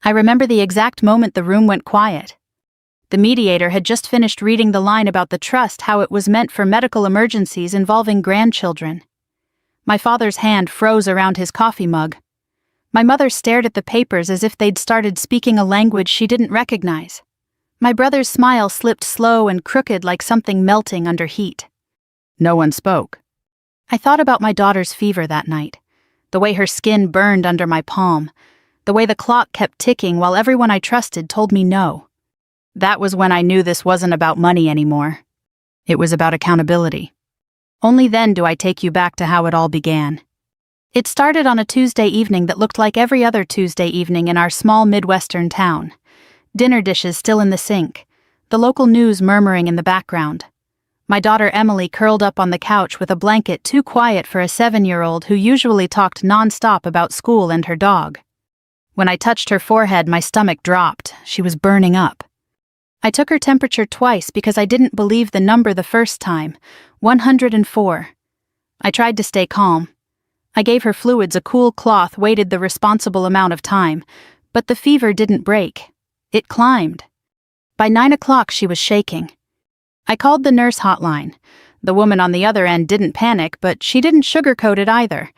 I remember the exact moment the room went quiet. The mediator had just finished reading the line about the trust, how it was meant for medical emergencies involving grandchildren. My father's hand froze around his coffee mug. My mother stared at the papers as if they'd started speaking a language she didn't recognize. My brother's smile slipped slow and crooked like something melting under heat. No one spoke. I thought about my daughter's fever that night, the way her skin burned under my palm, the way the clock kept ticking while everyone I trusted told me no. That was when I knew this wasn't about money anymore. It was about accountability. Only then do I take you back to how it all began. It started on a Tuesday evening that looked like every other Tuesday evening in our small Midwestern town. Dinner dishes still in the sink, the local news murmuring in the background. My daughter Emily curled up on the couch with a blanket too quiet for a 7-year-old who usually talked nonstop about school and her dog. When I touched her forehead, my stomach dropped. She was burning up. I took her temperature twice because I didn't believe the number the first time, 104. I tried to stay calm. I gave her fluids, a cool cloth waited the responsible amount of time, but the fever didn't break. It climbed. By 9 o'clock she was shaking. I called the nurse hotline. The woman on the other end didn't panic, but she didn't sugarcoat it either.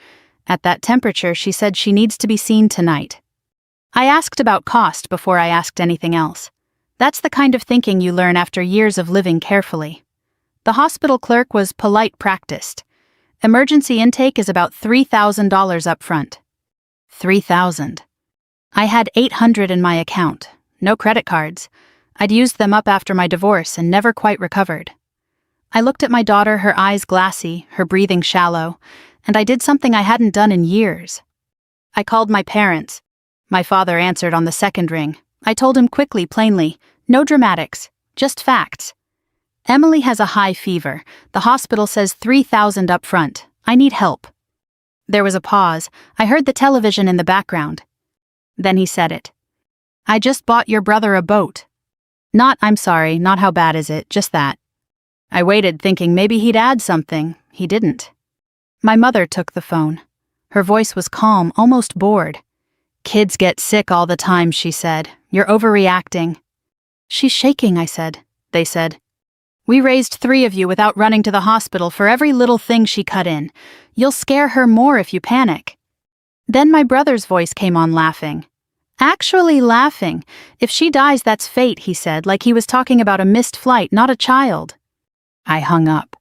At that temperature, she said she needs to be seen tonight. I asked about cost before I asked anything else. That's the kind of thinking you learn after years of living carefully. The hospital clerk was polite practiced. Emergency intake is about $3,000 up front. $3,000. I had $800 in my account. No credit cards. I'd used them up after my divorce and never quite recovered. I looked at my daughter, her eyes glassy, her breathing shallow, and I did something I hadn't done in years. I called my parents. My father answered on the second ring. I told him quickly, plainly, no dramatics, just facts. Emily has a high fever. The hospital says $3,000 up front. I need help. There was a pause. I heard the television in the background. Then he said it. I just bought your brother a boat. Not, I'm sorry, not how bad is it, just that. I waited thinking maybe he'd add something. He didn't. My mother took the phone. Her voice was calm, almost bored. Kids get sick all the time, she said. You're overreacting. She's shaking, I said. They said. We raised 3 of you without running to the hospital for every little thing she cut in. You'll scare her more if you panic. Then my brother's voice came on, laughing. Actually laughing. If she dies, that's fate, he said, like he was talking about a missed flight, not a child. I hung up.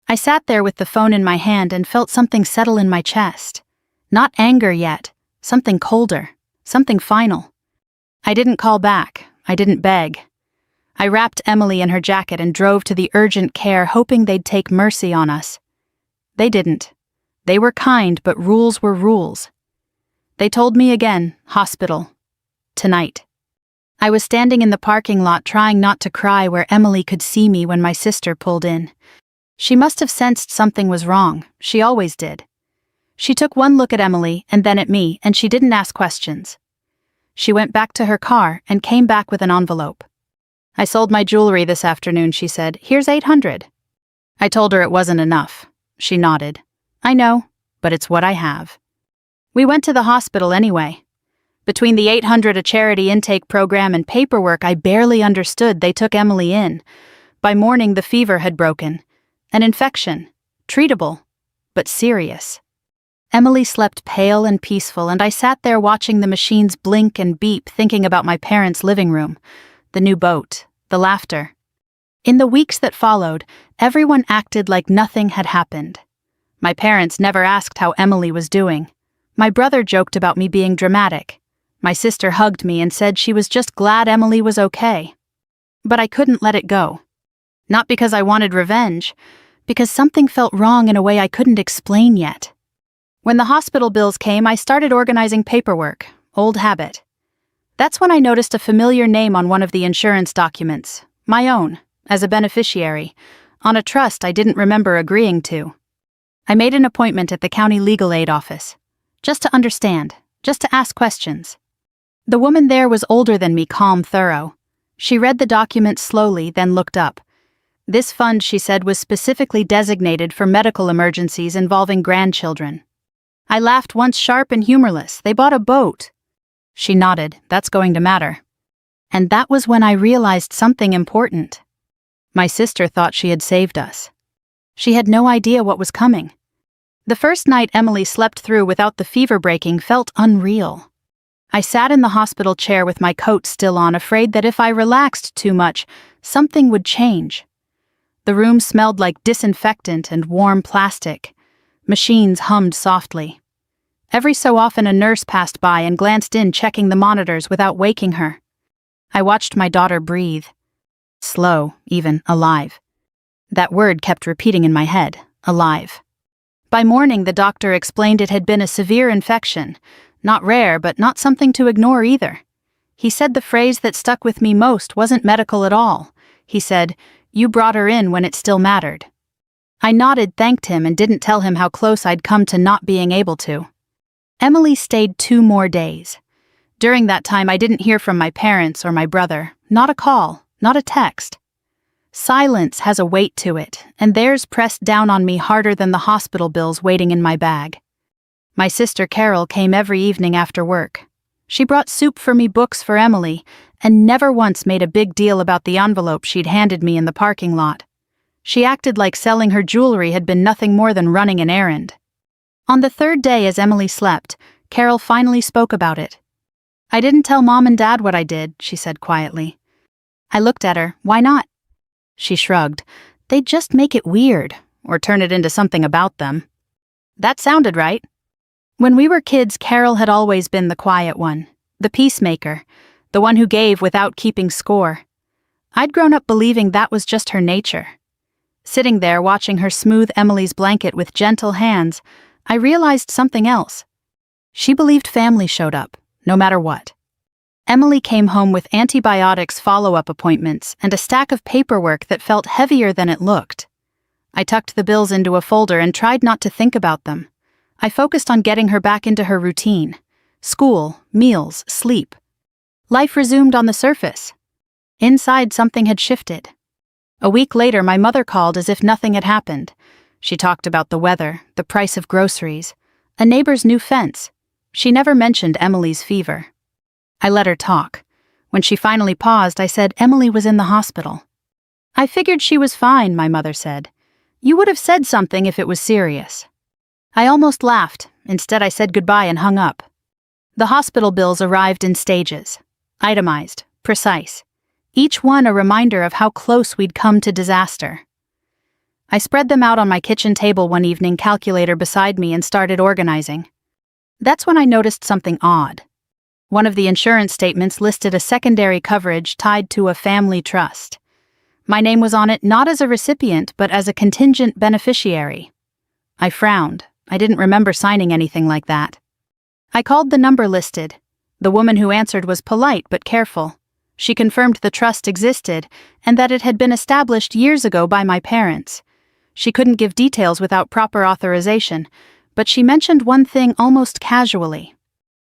I sat there with the phone in my hand and felt something settle in my chest. Not anger yet. Something colder, something final. I didn't call back. I didn't beg. I wrapped Emily in her jacket and drove to the urgent care, hoping they'd take mercy on us. They didn't. They were kind, but rules were rules. They told me again, hospital. Tonight. I was standing in the parking lot trying not to cry where Emily could see me when my sister pulled in. She must have sensed something was wrong. She always did. She took one look at Emily and then at me, and she didn't ask questions. She went back to her car and came back with an envelope. I sold my jewelry this afternoon, she said. Here's $800. I told her it wasn't enough. She nodded. I know, but it's what I have. We went to the hospital anyway. Between the $800, a charity intake program, and paperwork I barely understood, they took Emily in. By morning, the fever had broken. An infection. Treatable, but serious. Emily slept pale and peaceful, and I sat there watching the machines blink and beep, thinking about my parents' living room, the new boat, the laughter. In the weeks that followed, everyone acted like nothing had happened. My parents never asked how Emily was doing. My brother joked about me being dramatic. My sister hugged me and said she was just glad Emily was okay. But I couldn't let it go. Not because I wanted revenge, because something felt wrong in a way I couldn't explain yet. When the hospital bills came, I started organizing paperwork, old habit. That's when I noticed a familiar name on one of the insurance documents, my own, as a beneficiary, on a trust I didn't remember agreeing to. I made an appointment at the county legal aid office, just to understand, just to ask questions. The woman there was older than me, calm, thorough. She read the document slowly, then looked up. This fund, she said, was specifically designated for medical emergencies involving grandchildren. I laughed once, sharp and humorless. They bought a boat. She nodded. That's going to matter. And that was when I realized something important. My sister thought she had saved us. She had no idea what was coming. The first night Emily slept through without the fever breaking felt unreal. I sat in the hospital chair with my coat still on, afraid that if I relaxed too much, something would change. The room smelled like disinfectant and warm plastic. Machines hummed softly. Every so often a nurse passed by and glanced in, checking the monitors without waking her. I watched my daughter breathe. Slow, even alive. That word kept repeating in my head, alive. By morning, the doctor explained it had been a severe infection. Not rare, but not something to ignore either. He said the phrase that stuck with me most wasn't medical at all. He said, "You brought her in when it still mattered." I nodded, thanked him, and didn't tell him how close I'd come to not being able to. Emily stayed 2 more days. During that time, I didn't hear from my parents or my brother. Not a call, not a text. Silence has a weight to it, and theirs pressed down on me harder than the hospital bills waiting in my bag. My sister Carol came every evening after work. She brought soup for me, books for Emily, and never once made a big deal about the envelope she'd handed me in the parking lot. She acted like selling her jewelry had been nothing more than running an errand. On the 3rd day, as Emily slept, Carol finally spoke about it. "I didn't tell Mom and Dad what I did," she said quietly. I looked at her. "Why not?" She shrugged. "They'd just make it weird, or turn it into something about them." That sounded right. When we were kids, Carol had always been the quiet one, the peacemaker, the one who gave without keeping score. I'd grown up believing that was just her nature. Sitting there watching her smooth Emily's blanket with gentle hands, I realized something else. She believed family showed up, no matter what. Emily came home with antibiotics, follow-up appointments, and a stack of paperwork that felt heavier than it looked. I tucked the bills into a folder and tried not to think about them. I focused on getting her back into her routine. School, meals, sleep. Life resumed on the surface. Inside, something had shifted. A week later, my mother called as if nothing had happened. She talked about the weather, the price of groceries, a neighbor's new fence. She never mentioned Emily's fever. I let her talk. When she finally paused, I said Emily was in the hospital. "I figured she was fine," my mother said. "You would have said something if it was serious." I almost laughed. Instead, I said goodbye and hung up. The hospital bills arrived in stages. Itemized, precise. Each one a reminder of how close we'd come to disaster. I spread them out on my kitchen table one evening, calculator beside me, and started organizing. That's when I noticed something odd. One of the insurance statements listed a secondary coverage tied to a family trust. My name was on it not as a recipient, but as a contingent beneficiary. I frowned. I didn't remember signing anything like that. I called the number listed. The woman who answered was polite but careful. She confirmed the trust existed and that it had been established years ago by my parents. She couldn't give details without proper authorization, but she mentioned one thing almost casually.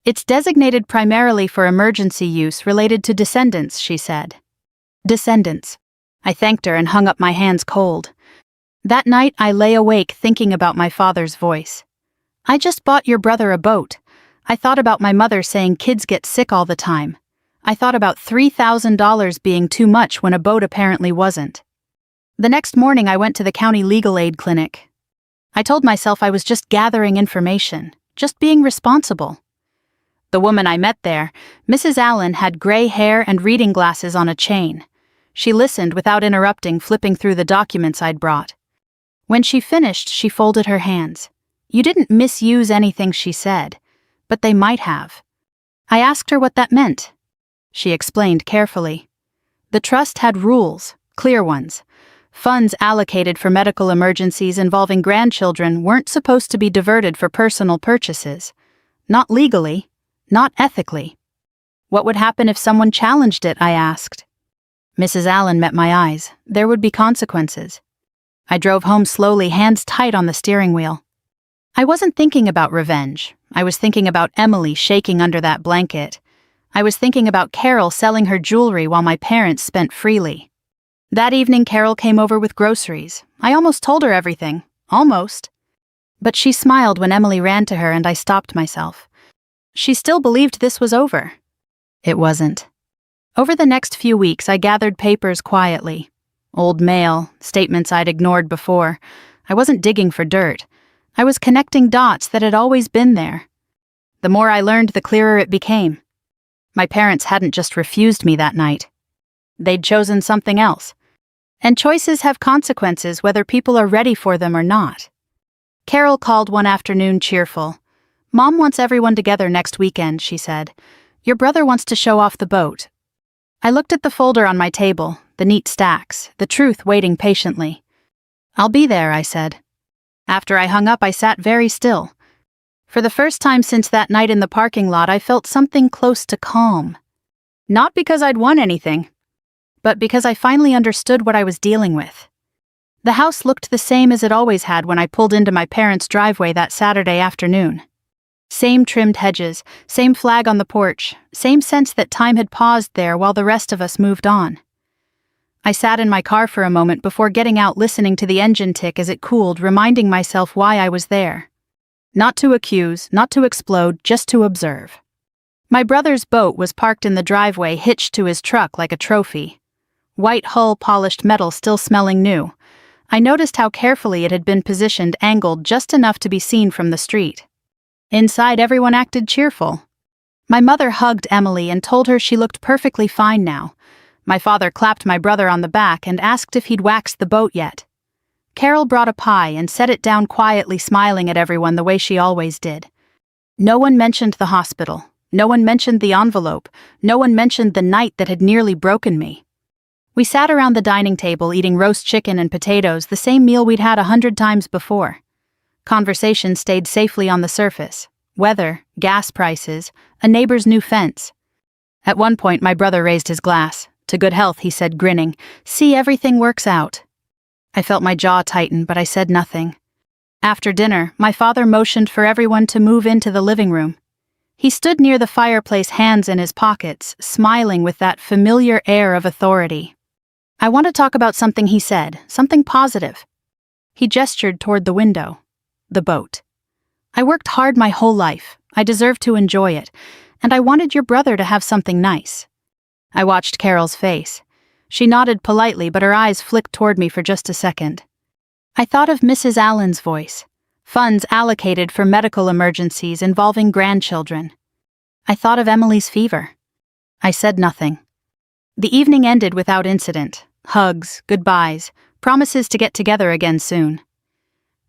"It's designated primarily for emergency use related to descendants," she said. Descendants. I thanked her and hung up my hands cold. That night, I lay awake thinking about my father's voice. "I just bought your brother a boat." I thought about my mother saying kids get sick all the time. I thought about $3,000 being too much when a boat apparently wasn't. The next morning, I went to the county legal aid clinic. I told myself I was just gathering information, just being responsible. The woman I met there, Mrs. Allen, had gray hair and reading glasses on a chain. She listened without interrupting, flipping through the documents I'd brought. When she finished, she folded her hands. "You didn't misuse anything," she said, "but they might have." I asked her what that meant. She explained carefully. The trust had rules, clear ones. Funds allocated for medical emergencies involving grandchildren weren't supposed to be diverted for personal purchases. Not legally, not ethically. What would happen if someone challenged it, I asked. Mrs. Allen met my eyes. There would be consequences. I drove home slowly, hands tight on the steering wheel. I wasn't thinking about revenge. I was thinking about Emily shaking under that blanket. I was thinking about Carol selling her jewelry while my parents spent freely. That evening, Carol came over with groceries. I almost told her everything. Almost. But she smiled when Emily ran to her and I stopped myself. She still believed this was over. It wasn't. Over the next few weeks, I gathered papers quietly. Old mail, statements I'd ignored before. I wasn't digging for dirt. I was connecting dots that had always been there. The more I learned, the clearer it became. My parents hadn't just refused me that night. They'd chosen something else. And choices have consequences whether people are ready for them or not. Carol called one afternoon cheerful. "Mom wants everyone together next weekend," she said. "Your brother wants to show off the boat." I looked at the folder on my table, the neat stacks, the truth waiting patiently. "I'll be there," I said. After I hung up, I sat very still. For the first time since that night in the parking lot, I felt something close to calm. Not because I'd won anything, but because I finally understood what I was dealing with. The house looked the same as it always had when I pulled into my parents' driveway that Saturday afternoon. Same trimmed hedges, same flag on the porch, same sense that time had paused there while the rest of us moved on. I sat in my car for a moment before getting out, listening to the engine tick as it cooled, reminding myself why I was there. Not to accuse, not to explode, just to observe. My brother's boat was parked in the driveway, hitched to his truck like a trophy. White hull, polished metal, still smelling new. I noticed how carefully it had been positioned, angled just enough to be seen from the street. Inside, everyone acted cheerful. My mother hugged Emily and told her she looked perfectly fine now. My father clapped my brother on the back and asked if he'd waxed the boat yet. Carol brought a pie and set it down quietly, smiling at everyone the way she always did. No one mentioned the hospital. No one mentioned the envelope. No one mentioned the night that had nearly broken me. We sat around the dining table eating roast chicken and potatoes, the same meal we'd had 100 times before. Conversation stayed safely on the surface. Weather, gas prices, a neighbor's new fence. At one point, my brother raised his glass. "To good health," he said, grinning. "See, everything works out." I felt my jaw tighten, but I said nothing. After dinner, my father motioned for everyone to move into the living room. He stood near the fireplace, hands in his pockets, smiling with that familiar air of authority. "I want to talk about something," he said, "something positive." He gestured toward the window. "The boat. I worked hard my whole life. I deserve to enjoy it. And I wanted your brother to have something nice." I watched Carol's face. She nodded politely, but her eyes flicked toward me for just a second. I thought of Mrs. Allen's voice. Funds allocated for medical emergencies involving grandchildren. I thought of Emily's fever. I said nothing. The evening ended without incident. Hugs, goodbyes, promises to get together again soon.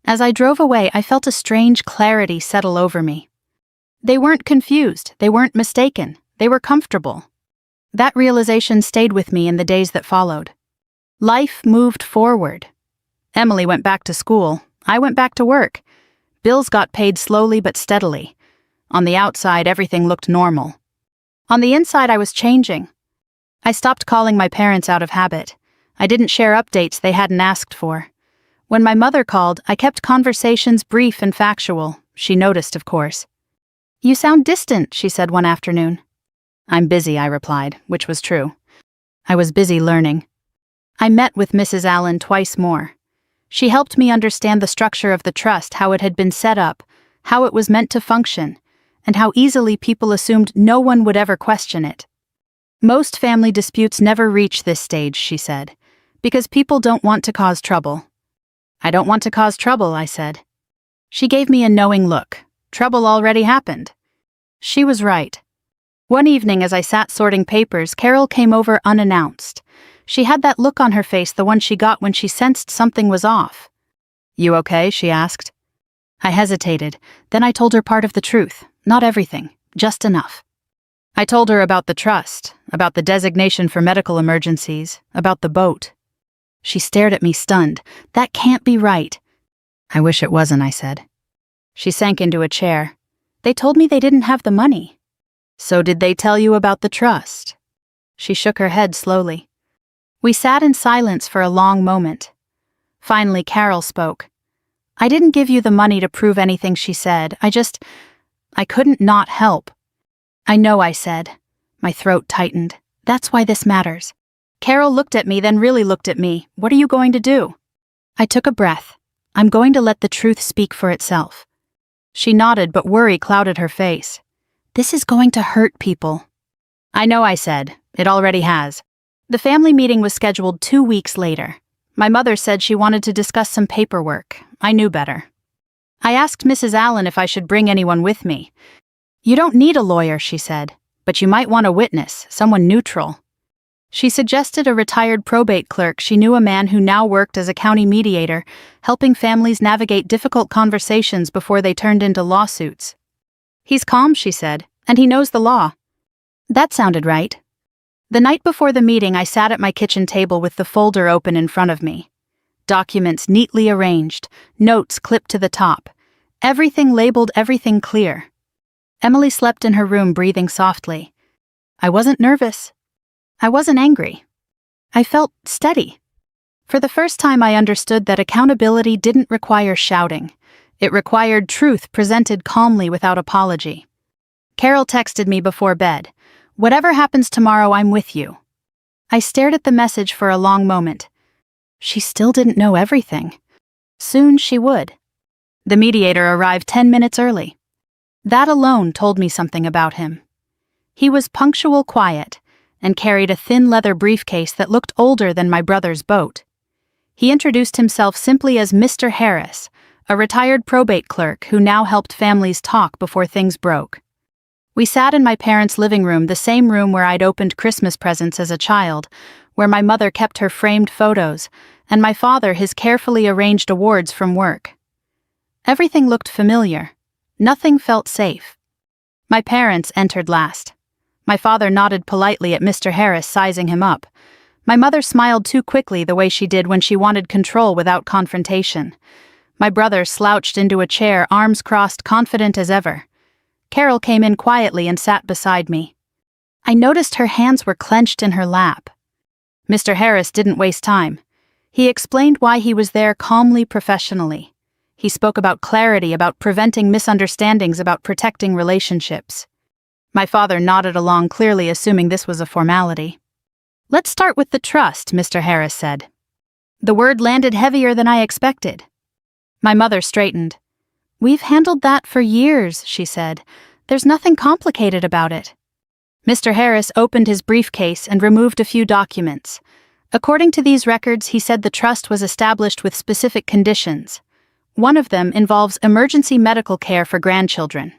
As I drove away, I felt a strange clarity settle over me. They weren't confused, they weren't mistaken, they were comfortable. That realization stayed with me in the days that followed. Life moved forward. Emily went back to school. I went back to work. Bills got paid slowly but steadily. On the outside, everything looked normal. On the inside, I was changing. I stopped calling my parents out of habit. I didn't share updates they hadn't asked for. When my mother called, I kept conversations brief and factual. She noticed, of course. "You sound distant," she said one afternoon. "I'm busy," I replied, which was true. I was busy learning. I met with Mrs. Allen twice more. She helped me understand the structure of the trust, how it had been set up, how it was meant to function, and how easily people assumed no one would ever question it. "Most family disputes never reach this stage," she said, "because people don't want to cause trouble." "I don't want to cause trouble," I said. She gave me a knowing look. Trouble already happened. She was right. One evening, as I sat sorting papers, Carol came over unannounced. She had that look on her face, the one she got when she sensed something was off. "You okay?" she asked. I hesitated. Then I told her part of the truth. Not everything, just enough. I told her about the trust, about the designation for medical emergencies, about the boat. She stared at me, stunned. "That can't be right." "I wish it wasn't," I said. She sank into a chair. "They told me they didn't have the money." "So did they tell you about the trust?" She shook her head slowly. We sat in silence for a long moment. Finally, Carol spoke. "I didn't give you the money to prove anything," she said. I couldn't not help." "I know," I said. My throat tightened. "That's why this matters." Carol looked at me, then really looked at me. "What are you going to do?" I took a breath. "I'm going to let the truth speak for itself." She nodded, but worry clouded her face. This is going to hurt people. I know, I said. It already has. The family meeting was scheduled 2 weeks later. My mother said she wanted to discuss some paperwork. I knew better. I asked Mrs. Allen if I should bring anyone with me. You don't need a lawyer, she said, but you might want a witness, someone neutral. She suggested a retired probate clerk. She knew a man who now worked as a county mediator, helping families navigate difficult conversations before they turned into lawsuits. He's calm, she said, and he knows the law. That sounded right. The night before the meeting, I sat at my kitchen table with the folder open in front of me. Documents neatly arranged, notes clipped to the top. Everything labeled, everything clear. Emily slept in her room, breathing softly. I wasn't nervous. I wasn't angry. I felt steady. For the first time, I understood that accountability didn't require shouting. It required truth presented calmly without apology. Carol texted me before bed. Whatever happens tomorrow, I'm with you. I stared at the message for a long moment. She still didn't know everything. Soon she would. The mediator arrived 10 minutes early. That alone told me something about him. He was punctual, quiet, and carried a thin leather briefcase that looked older than my brother's boat. He introduced himself simply as Mr. Harris, a retired probate clerk who now helped families talk before things broke. We sat in my parents' living room, the same room where I'd opened Christmas presents as a child, where my mother kept her framed photos, and my father his carefully arranged awards from work. Everything looked familiar. Nothing felt safe. My parents entered last. My father nodded politely at Mr. Harris, sizing him up. My mother smiled too quickly, the way she did when she wanted control without confrontation. My brother slouched into a chair, arms crossed, confident as ever. Carol came in quietly and sat beside me. I noticed her hands were clenched in her lap. Mr. Harris didn't waste time. He explained why he was there calmly, professionally. He spoke about clarity, about preventing misunderstandings, about protecting relationships. My father nodded along, clearly assuming this was a formality. Let's start with the trust, Mr. Harris said. The word landed heavier than I expected. My mother straightened. We've handled that for years, she said. There's nothing complicated about it. Mr. Harris opened his briefcase and removed a few documents. According to these records, he said the trust was established with specific conditions. One of them involves emergency medical care for grandchildren.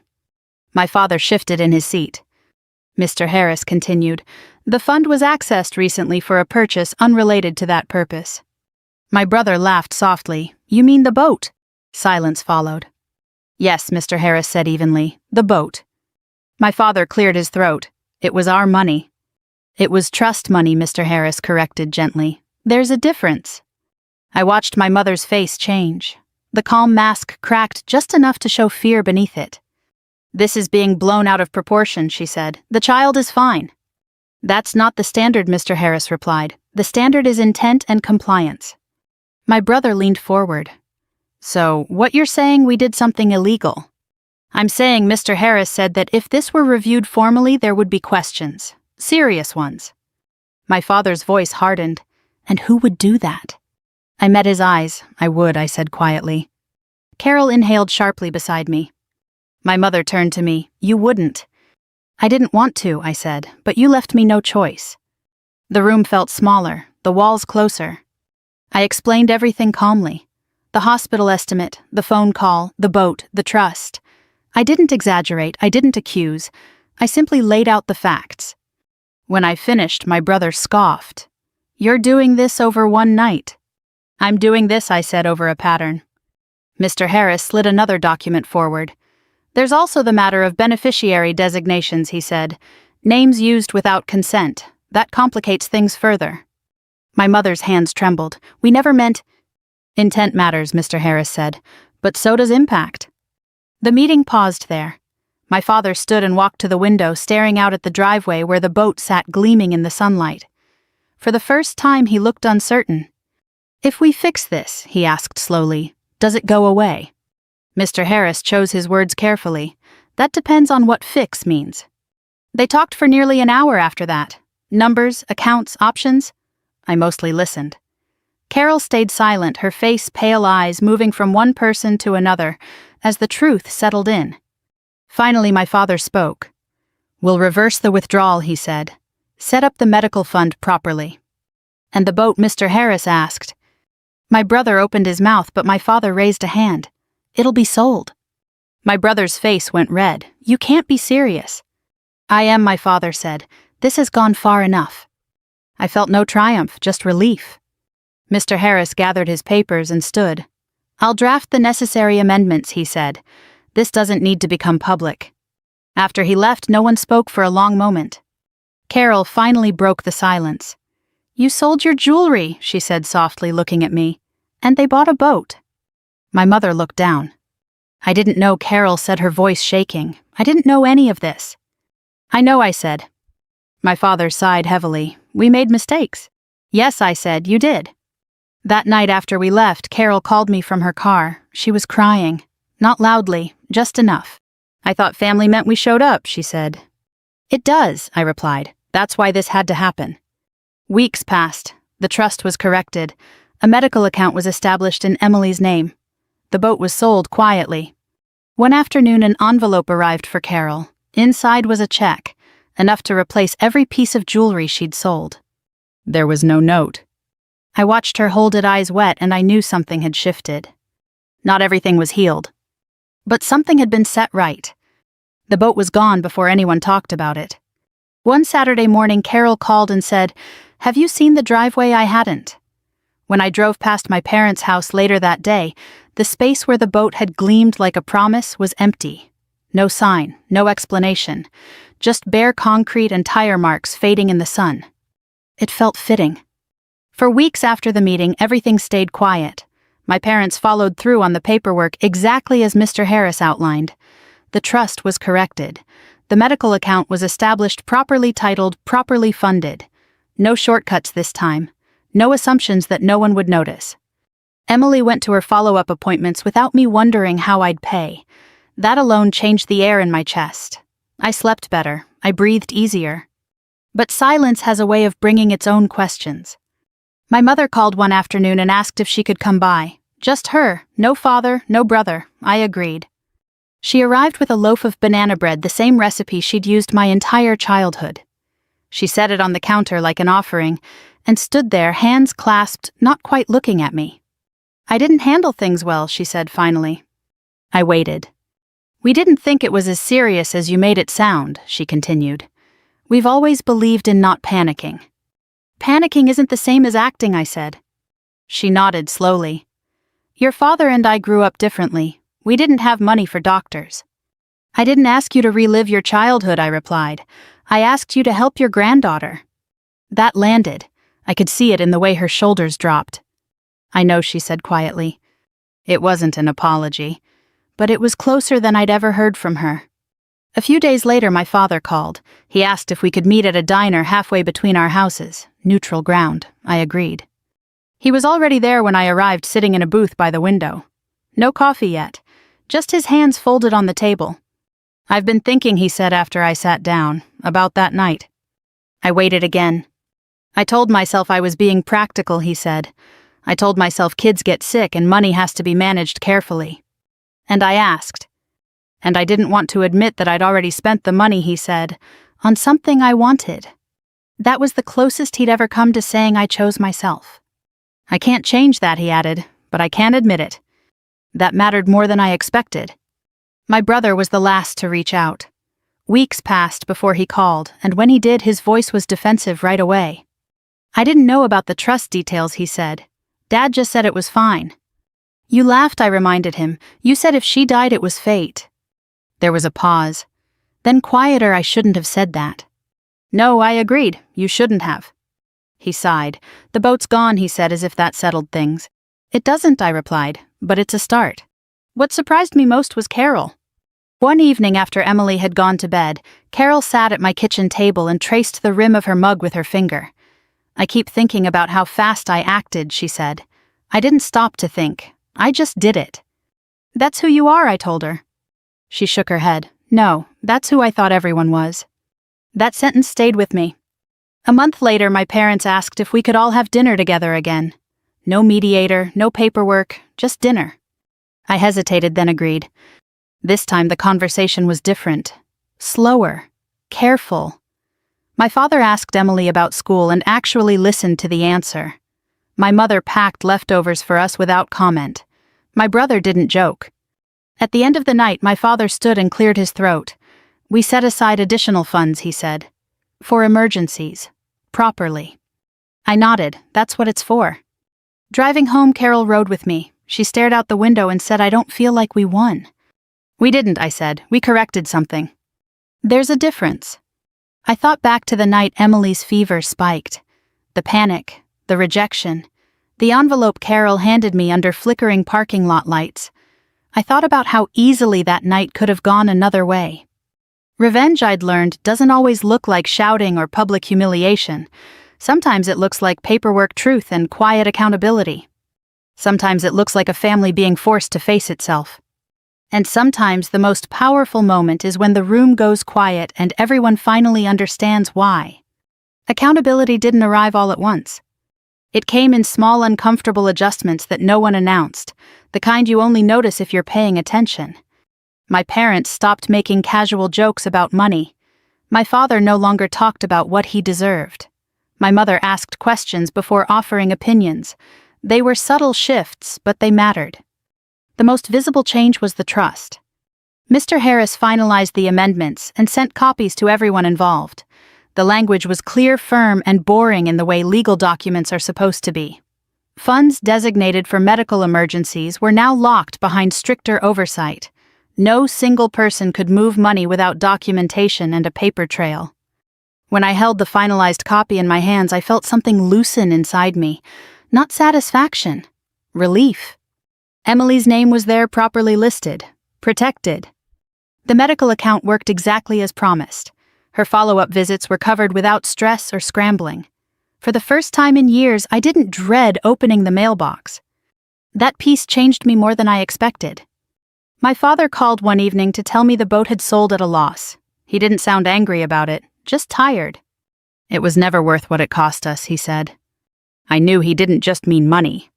My father shifted in his seat. Mr. Harris continued, the fund was accessed recently for a purchase unrelated to that purpose. My brother laughed softly. You mean the boat? Silence followed. Yes, Mr. Harris said evenly, the boat. My father cleared his throat. It was our money. It was trust money, Mr. Harris corrected gently. There's a difference. I watched my mother's face change. The calm mask cracked just enough to show fear beneath it. This is being blown out of proportion, she said. The child is fine. That's not the standard, Mr. Harris replied. The standard is intent and compliance. My brother leaned forward. So, what you're saying, we did something illegal? I'm saying Mr. Harris said that if this were reviewed formally, there would be questions. Serious ones. My father's voice hardened. And who would do that? I met his eyes. I would, I said quietly. Carol inhaled sharply beside me. My mother turned to me. You wouldn't. I didn't want to, I said, but you left me no choice. The room felt smaller, the walls closer. I explained everything calmly. The hospital estimate, the phone call, the boat, the trust. I didn't exaggerate, I didn't accuse. I simply laid out the facts. When I finished, my brother scoffed. You're doing this over one night. I'm doing this, I said, over a pattern. Mr. Harris slid another document forward. There's also the matter of beneficiary designations, he said. Names used without consent. That complicates things further. My mother's hands trembled. We never meant... Intent matters, Mr. Harris said, but so does impact. The meeting paused there. My father stood and walked to the window, staring out at the driveway where the boat sat gleaming in the sunlight. For the first time, he looked uncertain. If we fix this, he asked slowly, does it go away? Mr. Harris chose his words carefully. That depends on what fix means. They talked for nearly an hour after that. Numbers, accounts, options. I mostly listened. Carol stayed silent, her face pale eyes moving from one person to another as the truth settled in. Finally, my father spoke. "We'll reverse the withdrawal," he said. "Set up the medical fund properly." "And the boat?" Mr. Harris asked. My brother opened his mouth, but my father raised a hand. "It'll be sold." My brother's face went red. "You can't be serious." "I am," my father said. "This has gone far enough." I felt no triumph, just relief. Mr. Harris gathered his papers and stood. "I'll draft the necessary amendments," he said. "This doesn't need to become public." After he left, no one spoke for a long moment. Carol finally broke the silence. "You sold your jewelry," she said softly, looking at me. "And they bought a boat." My mother looked down. "I didn't know," Carol said, her voice shaking. "I didn't know any of this." "I know," I said. My father sighed heavily. "We made mistakes." "Yes," I said, "you did." That night after we left, Carol called me from her car. She was crying. Not loudly, just enough. "I thought family meant we showed up," she said. "It does," I replied. "That's why this had to happen." Weeks passed. The trust was corrected. A medical account was established in Emily's name. The boat was sold quietly. One afternoon, an envelope arrived for Carol. Inside was a check, enough to replace every piece of jewelry she'd sold. There was no note. I watched her hold it, eyes wet, and I knew something had shifted. Not everything was healed, but something had been set right. The boat was gone before anyone talked about it. One Saturday morning, Carol called and said, "Have you seen the driveway?" I hadn't. When I drove past my parents' house later that day, the space where the boat had gleamed like a promise was empty. No sign, no explanation, just bare concrete and tire marks fading in the sun. It felt fitting. For weeks after the meeting, everything stayed quiet. My parents followed through on the paperwork exactly as Mr. Harris outlined. The trust was corrected. The medical account was established, properly titled, properly funded. No shortcuts this time. No assumptions that no one would notice. Emily went to her follow-up appointments without me wondering how I'd pay. That alone changed the air in my chest. I slept better. I breathed easier. But silence has a way of bringing its own questions. My mother called one afternoon and asked if she could come by. Just her, no father, no brother. I agreed. She arrived with a loaf of banana bread, the same recipe she'd used my entire childhood. She set it on the counter like an offering, and stood there, hands clasped, not quite looking at me. "I didn't handle things well," she said finally. I waited. "We didn't think it was as serious as you made it sound," she continued. "We've always believed in not panicking." "Panicking isn't the same as acting," I said. She nodded slowly. "Your father and I grew up differently. We didn't have money for doctors." "I didn't ask you to relive your childhood," I replied. "I asked you to help your granddaughter." That landed. I could see it in the way her shoulders dropped. "I know," she said quietly. It wasn't an apology, but it was closer than I'd ever heard from her. A few days later, my father called. He asked if we could meet at a diner halfway between our houses. Neutral ground. I agreed. He was already there when I arrived, sitting in a booth by the window. No coffee yet. Just his hands folded on the table. "I've been thinking," he said after I sat down, "about that night." I waited again. "I told myself I was being practical," he said. "I told myself kids get sick and money has to be managed carefully." And I asked. "And I didn't want to admit that I'd already spent the money," he said, "on something I wanted." That was the closest he'd ever come to saying I chose myself. "I can't change that," he added, "but I can admit it." That mattered more than I expected. My brother was the last to reach out. Weeks passed before he called, and when he did, his voice was defensive right away. "I didn't know about the trust details," he said. "Dad just said it was fine." "You laughed," I reminded him. "You said if she died it was fate." There was a pause. Then quieter, "I shouldn't have said that." "No," I agreed. "You shouldn't have." He sighed. "The boat's gone," he said, as if that settled things. "It doesn't," I replied, "but it's a start." What surprised me most was Carol. One evening after Emily had gone to bed, Carol sat at my kitchen table and traced the rim of her mug with her finger. "I keep thinking about how fast I acted," she said. "I didn't stop to think. I just did it." "That's who you are," I told her. She shook her head. "No, that's who I thought everyone was." That sentence stayed with me. A month later, my parents asked if we could all have dinner together again. No mediator, no paperwork, just dinner. I hesitated, then agreed. This time the conversation was different. Slower. Careful. My father asked Emily about school and actually listened to the answer. My mother packed leftovers for us without comment. My brother didn't joke. At the end of the night, my father stood and cleared his throat. We set aside additional funds, he said. For emergencies. Properly. I nodded. That's what it's for. Driving home, Carol rode with me. She stared out the window and said, "I don't feel like we won." "We didn't," I said. "We corrected something." "There's a difference." I thought back to the night Emily's fever spiked. The panic, the rejection, the envelope Carol handed me under flickering parking lot lights. I thought about how easily that night could have gone another way. Revenge, I'd learned, doesn't always look like shouting or public humiliation. Sometimes it looks like paperwork truth and quiet accountability. Sometimes it looks like a family being forced to face itself. And sometimes the most powerful moment is when the room goes quiet and everyone finally understands why. Accountability didn't arrive all at once. It came in small, uncomfortable adjustments that no one announced, the kind you only notice if you're paying attention. My parents stopped making casual jokes about money. My father no longer talked about what he deserved. My mother asked questions before offering opinions. They were subtle shifts, but they mattered. The most visible change was the trust. Mr. Harris finalized the amendments and sent copies to everyone involved. The language was clear, firm, and boring in the way legal documents are supposed to be. Funds designated for medical emergencies were now locked behind stricter oversight. No single person could move money without documentation and a paper trail. When I held the finalized copy in my hands, I felt something loosen inside me. Not satisfaction, relief. Emily's name was there, properly listed, protected. The medical account worked exactly as promised. Her follow-up visits were covered without stress or scrambling. For the first time in years, I didn't dread opening the mailbox. That piece changed me more than I expected. My father called one evening to tell me the boat had sold at a loss. He didn't sound angry about it, just tired. "It was never worth what it cost us," he said. I knew he didn't just mean money.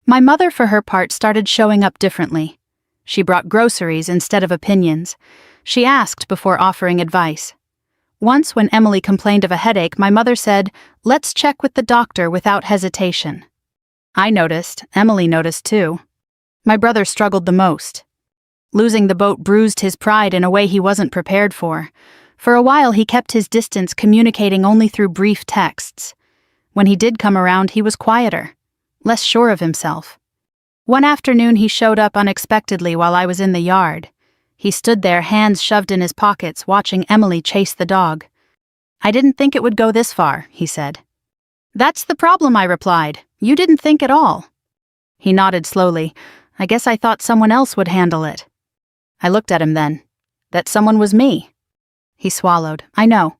My mother, for her part, started showing up differently. She brought groceries instead of opinions. She asked before offering advice. Once, when Emily complained of a headache, my mother said, "Let's check with the doctor," without hesitation. I noticed, Emily noticed too. My brother struggled the most. Losing the boat bruised his pride in a way he wasn't prepared for. For a while he kept his distance, communicating only through brief texts. When he did come around, he was quieter, less sure of himself. One afternoon he showed up unexpectedly while I was in the yard. He stood there, hands shoved in his pockets, watching Emily chase the dog. "I didn't think it would go this far," he said. "That's the problem," I replied. "You didn't think at all." He nodded slowly. "I guess I thought someone else would handle it." I looked at him then. That someone was me. He swallowed. "I know."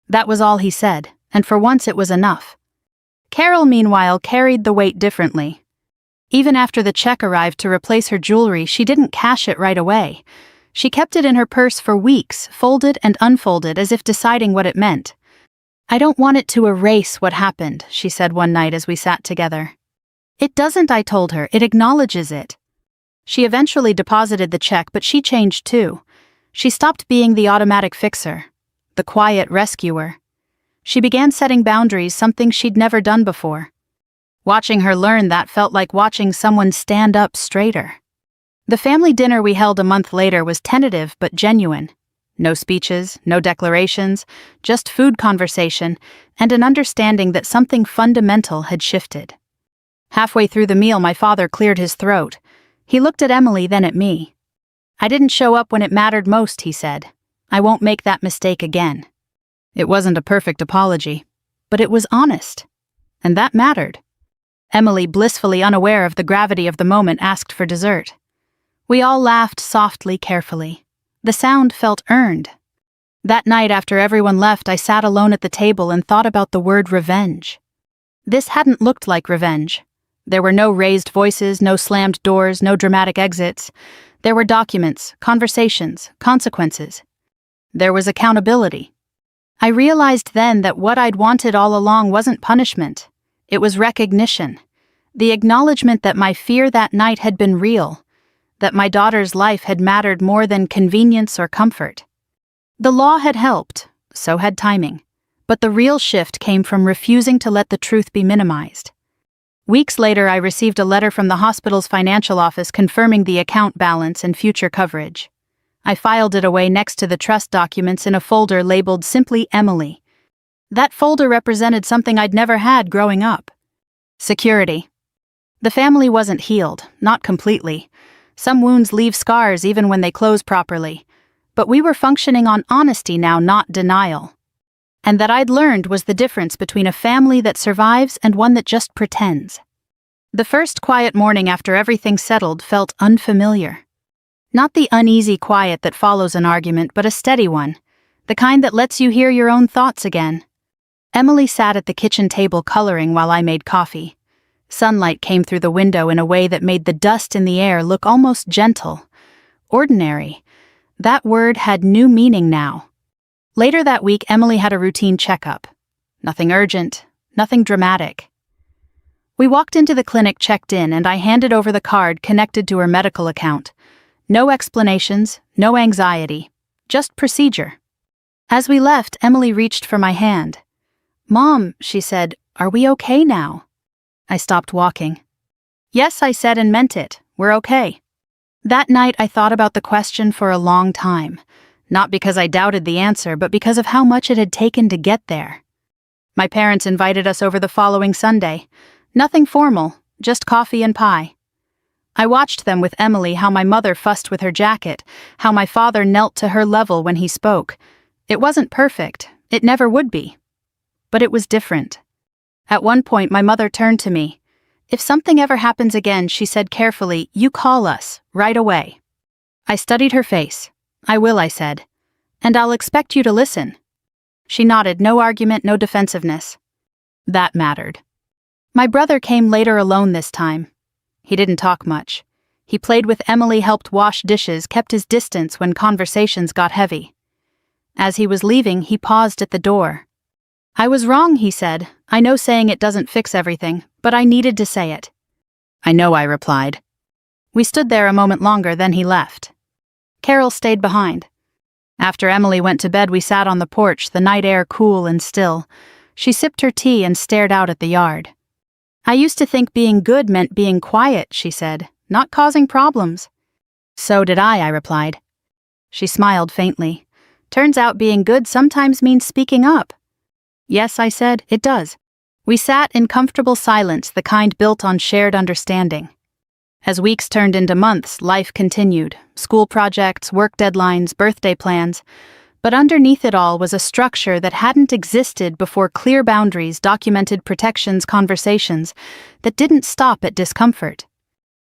That was all he said, and for once it was enough. Carol, meanwhile, carried the weight differently. Even after the check arrived to replace her jewelry, she didn't cash it right away. She kept it in her purse for weeks, folded and unfolded, as if deciding what it meant. "I don't want it to erase what happened," she said one night as we sat together. "It doesn't," I told her. "It acknowledges it." She eventually deposited the check, but she changed too. She stopped being the automatic fixer, the quiet rescuer. She began setting boundaries, something she'd never done before. Watching her learn that felt like watching someone stand up straighter. The family dinner we held a month later was tentative but genuine. No speeches, no declarations, just food conversation, and an understanding that something fundamental had shifted. Halfway through the meal, my father cleared his throat. He looked at Emily, then at me. "I didn't show up when it mattered most," he said. "I won't make that mistake again." It wasn't a perfect apology, but it was honest. And that mattered. Emily, blissfully unaware of the gravity of the moment, asked for dessert. We all laughed softly, carefully. The sound felt earned. That night, after everyone left, I sat alone at the table and thought about the word revenge. This hadn't looked like revenge. There were no raised voices, no slammed doors, no dramatic exits. There were documents, conversations, consequences. There was accountability. I realized then that what I'd wanted all along wasn't punishment. It was recognition. The acknowledgement that my fear that night had been real, that my daughter's life had mattered more than convenience or comfort. The law had helped, so had timing. But the real shift came from refusing to let the truth be minimized. Weeks later, I received a letter from the hospital's financial office confirming the account balance and future coverage. I filed it away next to the trust documents in a folder labeled simply Emily. That folder represented something I'd never had growing up. Security. The family wasn't healed, not completely. Some wounds leave scars even when they close properly. But we were functioning on honesty now, not denial. And that I'd learned was the difference between a family that survives and one that just pretends. The first quiet morning after everything settled felt unfamiliar. Not the uneasy quiet that follows an argument, but a steady one, the kind that lets you hear your own thoughts again. Emily sat at the kitchen table coloring while I made coffee. Sunlight came through the window in a way that made the dust in the air look almost gentle. Ordinary. That word had new meaning now. Later that week, Emily had a routine checkup. Nothing urgent, nothing dramatic. We walked into the clinic, checked in, and I handed over the card connected to her medical account. No explanations, no anxiety, just procedure. As we left, Emily reached for my hand. "Mom," she said, "are we okay now?" I stopped walking. "Yes," I said and meant it. "We're okay." That night I thought about the question for a long time. Not because I doubted the answer, but because of how much it had taken to get there. My parents invited us over the following Sunday. Nothing formal, just coffee and pie. I watched them with Emily, how my mother fussed with her jacket, how my father knelt to her level when he spoke. It wasn't perfect, it never would be. But it was different. At one point, my mother turned to me. "If something ever happens again," she said carefully, "you call us, right away." I studied her face. "I will," I said. "And I'll expect you to listen." She nodded, no argument, no defensiveness. That mattered. My brother came later alone this time. He didn't talk much. He played with Emily, helped wash dishes, kept his distance when conversations got heavy. As he was leaving, he paused at the door. "I was wrong," he said. "I know saying it doesn't fix everything, but I needed to say it." "I know," I replied. We stood there a moment longer, then he left. Carol stayed behind. After Emily went to bed, we sat on the porch, the night air cool and still. She sipped her tea and stared out at the yard. "I used to think being good meant being quiet," she said, "not causing problems." "So did I replied. She smiled faintly. "Turns out being good sometimes means speaking up." "Yes," I said, "it does." We sat in comfortable silence, the kind built on shared understanding. As weeks turned into months, life continued. School projects, work deadlines, birthday plans. But underneath it all was a structure that hadn't existed before: clear boundaries, documented protections, conversations that didn't stop at discomfort.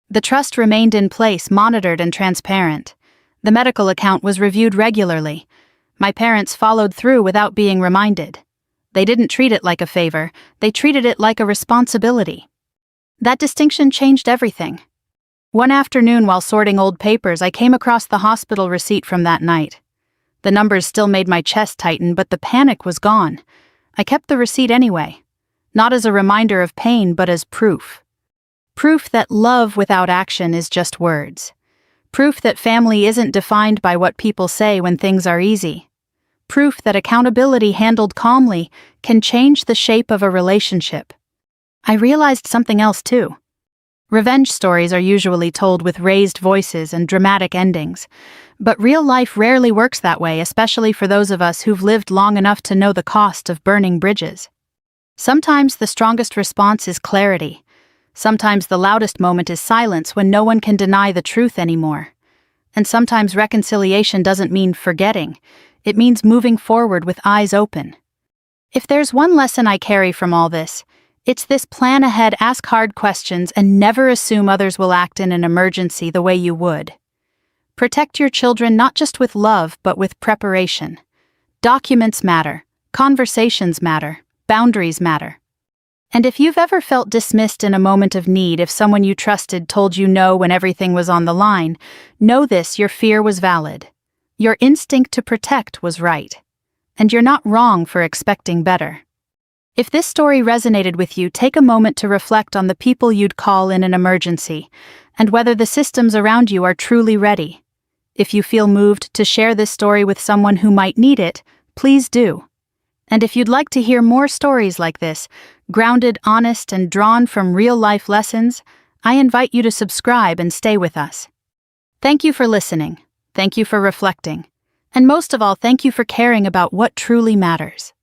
The trust remained in place, monitored and transparent. The medical account was reviewed regularly. My parents followed through without being reminded. They didn't treat it like a favor, they treated it like a responsibility. That distinction changed everything. One afternoon, while sorting old papers, I came across the hospital receipt from that night. The numbers still made my chest tighten, but the panic was gone. I kept the receipt anyway, not as a reminder of pain, but as proof. Proof that love without action is just words. Proof that family isn't defined by what people say when things are easy. Proof that accountability handled calmly can change the shape of a relationship. I realized something else too. Revenge stories are usually told with raised voices and dramatic endings, but real life rarely works that way, especially for those of us who've lived long enough to know the cost of burning bridges. Sometimes the strongest response is clarity. Sometimes the loudest moment is silence when no one can deny the truth anymore. And sometimes reconciliation doesn't mean forgetting, it means moving forward with eyes open. If there's one lesson I carry from all this, it's this: plan ahead, ask hard questions, and never assume others will act in an emergency the way you would. Protect your children not just with love, but with preparation. Documents matter, conversations matter, boundaries matter. And if you've ever felt dismissed in a moment of need, if someone you trusted told you no when everything was on the line, know this: your fear was valid. Your instinct to protect was right. And you're not wrong for expecting better. If this story resonated with you, take a moment to reflect on the people you'd call in an emergency, and whether the systems around you are truly ready. If you feel moved to share this story with someone who might need it, please do. And if you'd like to hear more stories like this, grounded, honest, and drawn from real-life lessons, I invite you to subscribe and stay with us. Thank you for listening. Thank you for reflecting. And most of all, thank you for caring about what truly matters.